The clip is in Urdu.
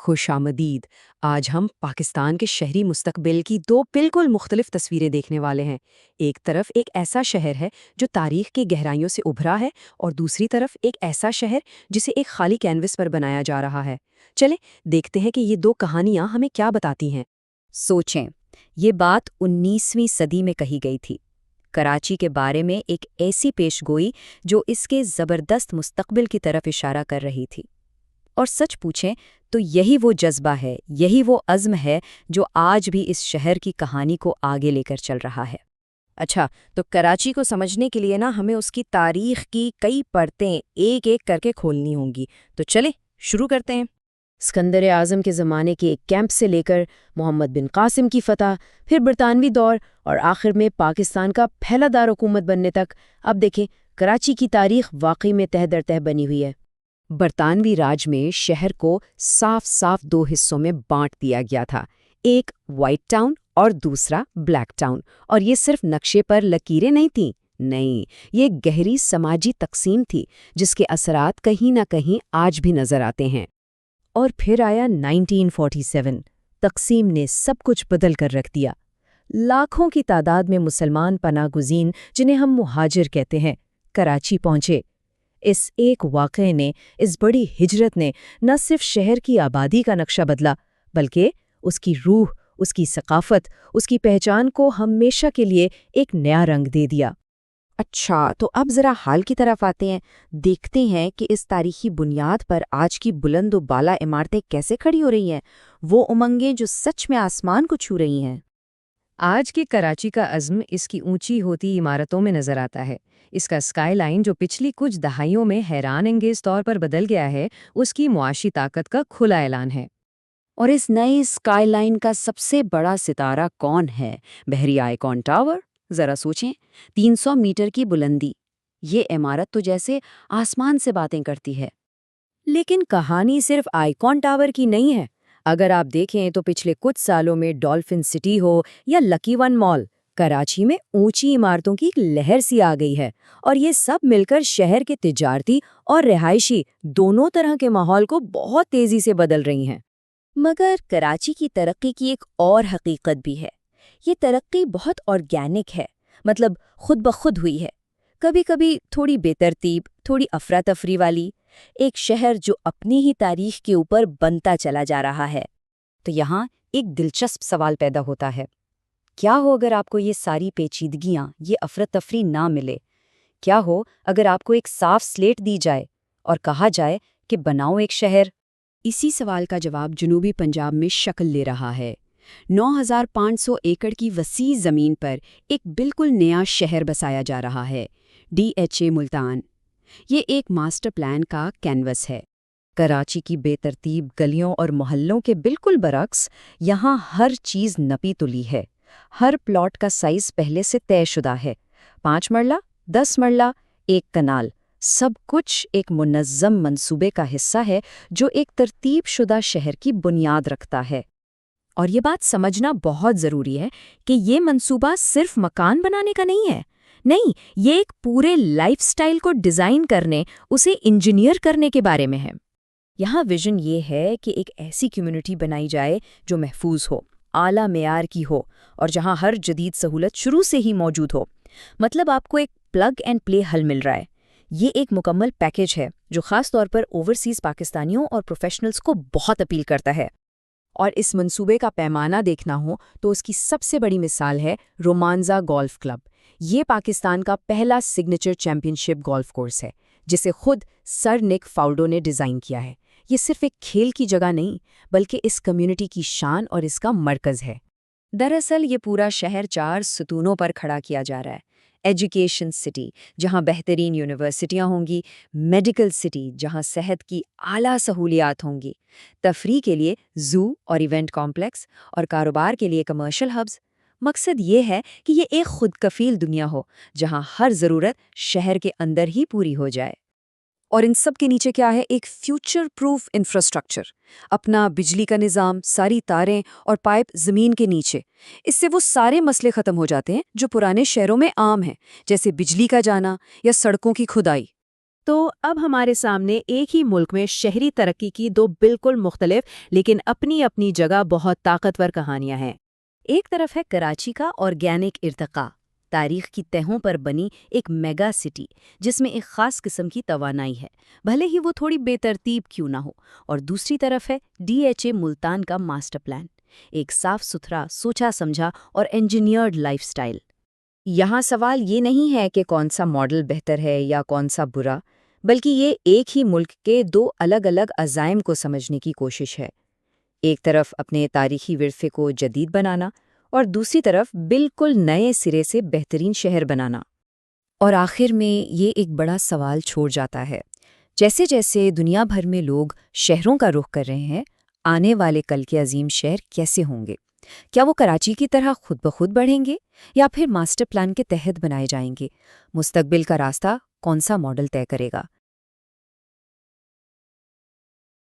خوش آمدید۔ آج ہم پاکستان کے شہری مستقبل کی دو بالکل مختلف تصویریں دیکھنے والے ہیں۔ ایک طرف ایک ایسا شہر ہے جو تاریخ کی گہرائیوں سے ابھرا ہے، اور دوسری طرف ایک ایسا شہر جسے ایک خالی کینوس پر بنایا جا رہا ہے۔ چلیں دیکھتے ہیں کہ یہ دو کہانیاں ہمیں کیا بتاتی ہیں۔ سوچیں، یہ بات 19ویں صدی میں کہی گئی تھی۔ کراچی کے بارے میں ایک ایسی پیشگوئی جو اس کے زبردست مستقبل کی طرف اشارہ کر رہی تھی۔ اور سچ پوچھیں تو یہی وہ جذبہ ہے، یہی وہ عزم ہے جو آج بھی اس شہر کی کہانی کو آگے لے کر چل رہا ہے۔ اچھا، تو کراچی کو سمجھنے کے لیے ہمیں اس کی تاریخ کی کئی پرتیں ایک ایک کر کے کھولنی ہوں گی۔ تو چلیں شروع کرتے ہیں۔ اسکندر اعظم کے زمانے کے ایک کیمپ سے لے کر محمد بن قاسم کی فتح، پھر برطانوی دور اور آخر میں پاکستان کا پہلا دارالحکومت بننے تک، اب دیکھیں کراچی کی تاریخ واقعی میں تہہ در تہہ بنی ہوئی ہے۔ برطانوی راج میں شہر کو صاف صاف دو حصوں میں بانٹ دیا گیا تھا، ایک وائٹ ٹاؤن اور دوسرا بلیک ٹاؤن۔ اور یہ صرف نقشے پر لکیریں نہیں تھیں، نہیں، یہ گہری سماجی تقسیم تھی جس کے اثرات کہیں نہ کہیں آج بھی نظر آتے ہیں۔ اور پھر آیا 1947۔ تقسیم نے سب کچھ بدل کر رکھ دیا۔ لاکھوں کی تعداد میں مسلمان پناہ گزین، جنہیں ہم مہاجر کہتے ہیں، کراچی پہنچے۔ اس ایک واقعے نے، اس بڑی ہجرت نے نہ صرف شہر کی آبادی کا نقشہ بدلا، بلکہ اس کی روح، اس کی ثقافت، اس کی پہچان کو ہمیشہ کے لیے ایک نیا رنگ دے دیا۔ اچھا، تو اب ذرا حال کی طرف آتے ہیں، دیکھتے ہیں کہ اس تاریخی بنیاد پر آج کی بلند و بالا عمارتیں کیسے کھڑی ہو رہی ہیں، وہ امنگیں جو سچ میں آسمان کو چھو رہی ہیں۔ آج کی کراچی کا عزم اس کی اونچی ہوتی عمارتوں میں نظر آتا ہے۔ اس کا اسکائی لائن جو پچھلی کچھ دہائیوں میں حیران انگیز طور پر بدل گیا ہے، اس کی معاشی طاقت کا کھلا اعلان ہے۔ اور اس نئی اسکائی لائن کا سب سے بڑا ستارہ کون ہے؟ بحری آئیکن ٹاور۔ ذرا سوچیں، 300 میٹر کی بلندی، یہ عمارت تو جیسے آسمان سے باتیں کرتی ہے۔ لیکن کہانی صرف آئیکن ٹاور کی نہیں ہے۔ اگر آپ دیکھیں تو پچھلے کچھ سالوں میں ڈولفن سٹی ہو یا لکی ون مال، کراچی میں اونچی عمارتوں کی ایک لہر سی آ گئی ہے، اور یہ سب مل کر شہر کے تجارتی اور رہائشی دونوں طرح کے ماحول کو بہت تیزی سے بدل رہی ہیں۔ مگر کراچی کی ترقی کی ایک اور حقیقت بھی ہے۔ یہ ترقی بہت آرگینک ہے، مطلب خود بخود ہوئی ہے۔ کبھی کبھی تھوڑی بے ترتیب، تھوڑی افراتفری والی، ایک شہر جو اپنی ہی تاریخ کے اوپر بنتا چلا جا رہا ہے۔ تو یہاں ایک دلچسپ سوال پیدا ہوتا ہے، کیا ہو اگر آپ کو یہ ساری پیچیدگیاں، یہ افراتفری نہ ملے؟ کیا ہو اگر آپ کو ایک صاف سلیٹ دی جائے اور کہا جائے کہ بناؤ ایک شہر؟ اسی سوال کا جواب جنوبی پنجاب میں شکل لے رہا ہے۔ 9500 ایکڑ کی وسیع زمین پر ایک بالکل نیا شہر بسایا جا رہا ہے، DHA ملتان۔ یہ ایک ماسٹر پلان کا کینوس ہے۔ کراچی کی بے ترتیب گلیوں اور محلوں کے بالکل برعکس، یہاں ہر چیز نپی تلی ہے۔ ہر پلاٹ کا سائز پہلے سے طے شدہ ہے، 5 مرلہ، 10 مرلہ، 1 کنال، سب کچھ ایک منظم منصوبے کا حصہ ہے جو ایک ترتیب شدہ شہر کی بنیاد رکھتا ہے۔ اور یہ بات سمجھنا بہت ضروری ہے کہ یہ منصوبہ صرف مکان بنانے کا نہیں ہے، نہیں، یہ ایک پورے لائف سٹائل کو ڈیزائن کرنے، اسے انجینئر کرنے کے بارے میں ہے۔ یہاں ویژن یہ ہے کہ ایک ایسی کمیونٹی بنائی جائے جو محفوظ ہو، اعلیٰ معیار کی ہو، اور جہاں ہر جدید سہولت شروع سے ہی موجود ہو۔ مطلب آپ کو ایک پلگ اینڈ پلے حل مل رہا ہے۔ یہ ایک مکمل پیکیج ہے جو خاص طور پر اوورسیز پاکستانیوں اور پروفیشنلز کو بہت اپیل کرتا ہے۔ اور اس منصوبے کا پیمانہ دیکھنا ہو تو اس کی سب سے بڑی مثال ہے رومانزا گولف کلب۔ یہ پاکستان کا پہلا سگنیچر چیمپئن شپ گولف کورس ہے جسے خود سر نک فاؤلڈو نے ڈیزائن کیا ہے۔ یہ صرف ایک کھیل کی جگہ نہیں، بلکہ اس کمیونٹی کی شان اور اس کا مرکز ہے۔ دراصل یہ پورا شہر 4 ستونوں پر کھڑا کیا جا رہا ہے۔ ایجوکیشن سٹی، جہاں بہترین یونیورسٹیاں ہوں گی، میڈیکل سٹی، جہاں صحت کی اعلیٰ سہولیات ہوں گی، تفریح کے لیے زو اور ایونٹ کمپلیکس، اور کاروبار کے لیے کمرشل ہبز۔ مقصد یہ ہے کہ یہ ایک خود کفیل دنیا ہو جہاں ہر ضرورت شہر کے اندر ہی پوری ہو جائے۔ اور ان سب کے نیچے کیا ہے؟ ایک فیوچر پروف انفراسٹرکچر، اپنا بجلی کا نظام، ساری تاریں اور پائپ زمین کے نیچے۔ اس سے وہ سارے مسئلے ختم ہو جاتے ہیں جو پرانے شہروں میں عام ہیں، جیسے بجلی کا جانا یا سڑکوں کی کھدائی۔ تو اب ہمارے سامنے ایک ہی ملک میں شہری ترقی کی دو بالکل مختلف لیکن اپنی اپنی جگہ بہت طاقتور کہانیاں ہیں۔ ایک طرف ہے کراچی کا آرگینک ارتقاء، تاریخ کی تہوں پر بنی ایک میگا سٹی جس میں ایک خاص قسم کی توانائی ہے، بھلے ہی وہ تھوڑی بے ترتیب کیوں نہ ہو۔ اور دوسری طرف ہے DHA ملتان کا ماسٹر پلان، ایک صاف ستھرا، سوچا سمجھا اور انجینئرڈ لائف سٹائل۔ یہاں سوال یہ نہیں ہے کہ کون سا ماڈل بہتر ہے یا کون سا برا، بلکہ یہ ایک ہی ملک کے دو الگ الگ عزائم کو سمجھنے کی کوشش ہے۔ ایک طرف اپنے تاریخی ورثے کو جدید بنانا اور دوسری طرف بالکل نئے سرے سے بہترین شہر بنانا۔ اور آخر میں یہ ایک بڑا سوال چھوڑ جاتا ہے، جیسے جیسے دنیا بھر میں لوگ شہروں کا رخ کر رہے ہیں، آنے والے کل کے عظیم شہر کیسے ہوں گے؟ کیا وہ کراچی کی طرح خود بخود بڑھیں گے یا پھر ماسٹر پلان کے تحت بنائے جائیں گے؟ مستقبل کا راستہ کون سا ماڈل طے کرے گا؟